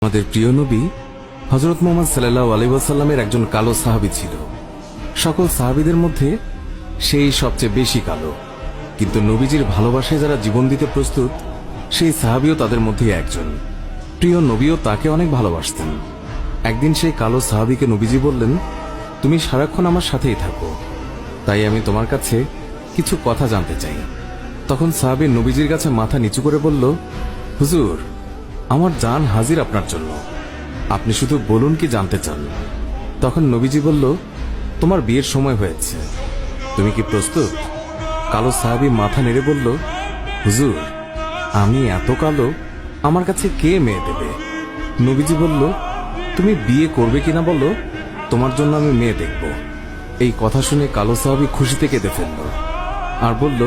আমাদের প্রিয় নবী হযরত মুহাম্মদ সাল্লাল্লাহু আলাইহি ওয়াসাল্লামের একজন কালো সাহাবী ছিল। সকল সাহাবীদের মধ্যে সেই সবচেয়ে বেশি কালো, কিন্তু নবীজির ভালোবাসায় যারা জীবন দিতে প্রস্তুত সেই সাহাবীও তাদের মধ্যে একজন। প্রিয় নবীও তাকে অনেক ভালোবাসতেন। একদিন সেই কালো সাহাবীকে নবীজি বললেন, তুমি সারাক্ষণ আমার সাথেই থাকো, তাই আমি তোমার কাছে কিছু কথা জানতে চাই। তখন সাহাবী নবীজির কাছে মাথা নিচু করে বলল, হুজুর, আমার জান হাজির আপনার জন্য, আপনি শুধু বলুন কি জানতে চান। তখন নবীজি বলল, তোমার বিয়ের সময় হয়েছে, তুমি কি প্রস্তুত? কালো সাহাবী মাথা নেড়ে বলল, হুজুর, আমি এত কালো, আমার কাছে কে মেয়ে দেবে? নবীজি বলল, তুমি বিয়ে করবে কিনা বলো, তোমার জন্য আমি মেয়ে দেখব। এই কথা শুনে কালো সাহাবী খুশিতে কেঁদে ফেলল আর বলল,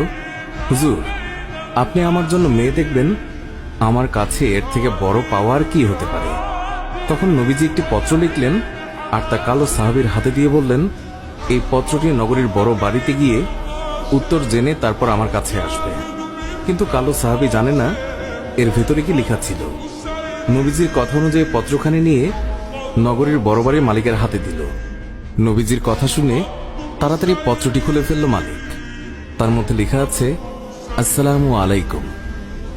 হুজুর, আপনি আমার জন্য মেয়ে দেখবেন, আমার কাছে এর থেকে বড় পাওয়ার কি হতে পারে? তখন নবীজি একটি পত্র লিখলেন আর তা কালো সাহাবীর হাতে দিয়ে বললেন, এই পত্রটি নগরীর বড় বাড়িতে গিয়ে উত্তর জেনে তারপর আমার কাছে আসবে। কিন্তু কালো সাহাবী জানে না এর ভেতরে কি লেখা ছিল। নবীজির কথা অনুযায়ী পত্রখানি নিয়ে নগরীর বড় বাড়ির মালিকের হাতে দিল। নবীজির কথা শুনে তাড়াতাড়ি পত্রটি খুলে ফেলল মালিক। তার মধ্যে লেখা আছে, আসসালামু আলাইকুম,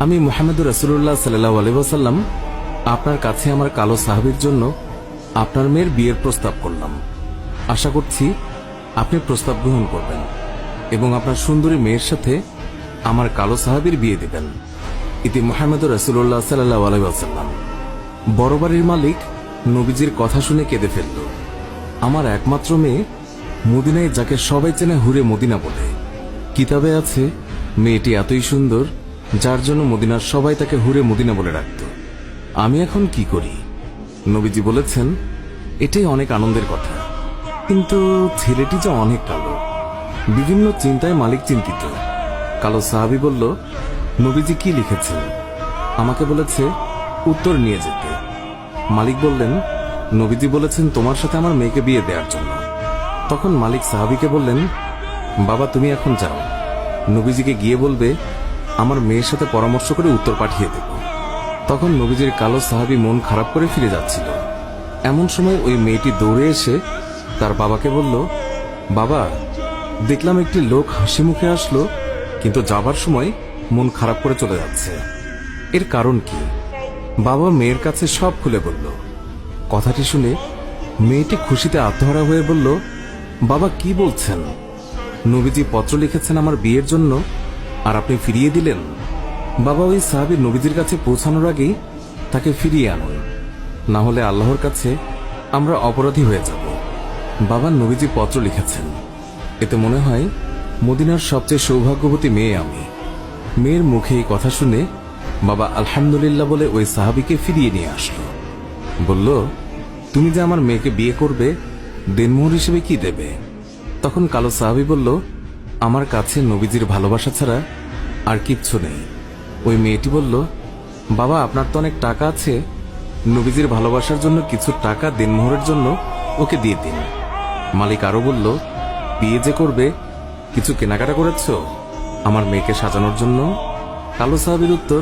আমি মুহাম্মদুর রাসূলুল্লাহ সাল্লাল্লাহু আলাইহি ওয়াসাল্লাম আপনার কাছে আমার কালো সাহাবীর জন্য আপনার মেয়ের বিয়ের প্রস্তাব করলাম। আশা করছি আপনি প্রস্তাব গ্রহণ করবেন এবং আপনার সুন্দরী মেয়ের সাথে আমার কালো সাহাবীর বিয়ে দিবেন। ইতি মুহাম্মদুর রাসূলুল্লাহ সাল্লাল্লাহু আলাইহি ওয়াসাল্লাম। বড় বাড়ির মালিক নবীজির কথা শুনে কেঁদে ফেলল। আমার একমাত্র মেয়ে, মদিনায় যাকে সবাই চেনে হুরে মদিনা বলে। কিতাবে আছে মেয়েটি এতই সুন্দর যার জন্য মদিনার সবাই তাকে হুরে মদিনা বলে রাখত। আমি এখন কি করি? নবীজি বলেছেন, এটাই অনেক আনন্দের কথা, কিন্তু ছেলেটি যে অনেক কালো। বিভিন্ন চিন্তায় মালিক চিন্তিত। কালো সাহাবী বলল, নবীজি কি লিখেছেন? আমাকে বলেছে উত্তর নিয়ে যেতে। মালিক বললেন, নবীজি বলেছেন তোমার সাথে আমার মেয়েকে বিয়ে দেওয়ার জন্য। তখন মালিক সাহাবীকে বললেন, বাবা, তুমি এখন যাও, নবীজিকে গিয়ে বলবে আমার মেয়ের সাথে পরামর্শ করে উত্তর পাঠিয়ে দেব। তখন নবীজির কালো সাহাবী মন খারাপ করে ফিরে যাচ্ছিল। এমন সময় ওই মেয়েটি দৌড়ে এসে তার বাবাকে বলল, বাবা, দেখলাম একটি লোক হাসি মুখে আসলো, কিন্তু যাবার সময় মন খারাপ করে চলে যাচ্ছে, এর কারণ কি? বাবা মেয়ের কাছে সব খুলে বলল। কথাটি শুনে মেয়েটি খুশিতে আত্মহারা হয়ে বলল, বাবা, কি বলছেন? নবীজি পত্র লিখেছেন আমার বিয়ের জন্য, আর আপনি ফিরিয়ে দিলেন? বাবা, ওই সাহাবী নবীজির কাছে পৌঁছানোর আগেই তাকে ফিরিয়ে আনুন, না হলে আল্লাহর কাছে আমরা অপরাধী হয়ে যাব। বাবা, নবীজি পত্র লিখেছেন, এতে মনে হয় মদিনার সবচেয়ে সৌভাগ্যবতী মেয়ে আমি। মেয়ের মুখে এই কথা শুনে বাবা আলহামদুলিল্লাহ বলে ওই সাহাবীকে ফিরিয়ে নিয়ে আসলো। বলল, তুমি যে আমার মেয়েকে বিয়ে করবে, দেনমোহর হিসেবে কি দেবে? তখন কালো সাহাবী বলল, আমার কাছে নবীজির ভালোবাসা ছাড়া আর কিচ্ছু নেই। ওই মেয়েটি বলল, বাবা, আপনার তো অনেক টাকা আছে, নবীজির ভালোবাসার জন্য কিছু টাকা দেনমোহরের জন্য ওকে দিয়ে দিন। মালিক আরো বলল, বিয়ে যে করবে, কিছু কেনাকাটা করেছ আমার মেয়েকে সাজানোর জন্য? কালো সাহাবীর উত্তর,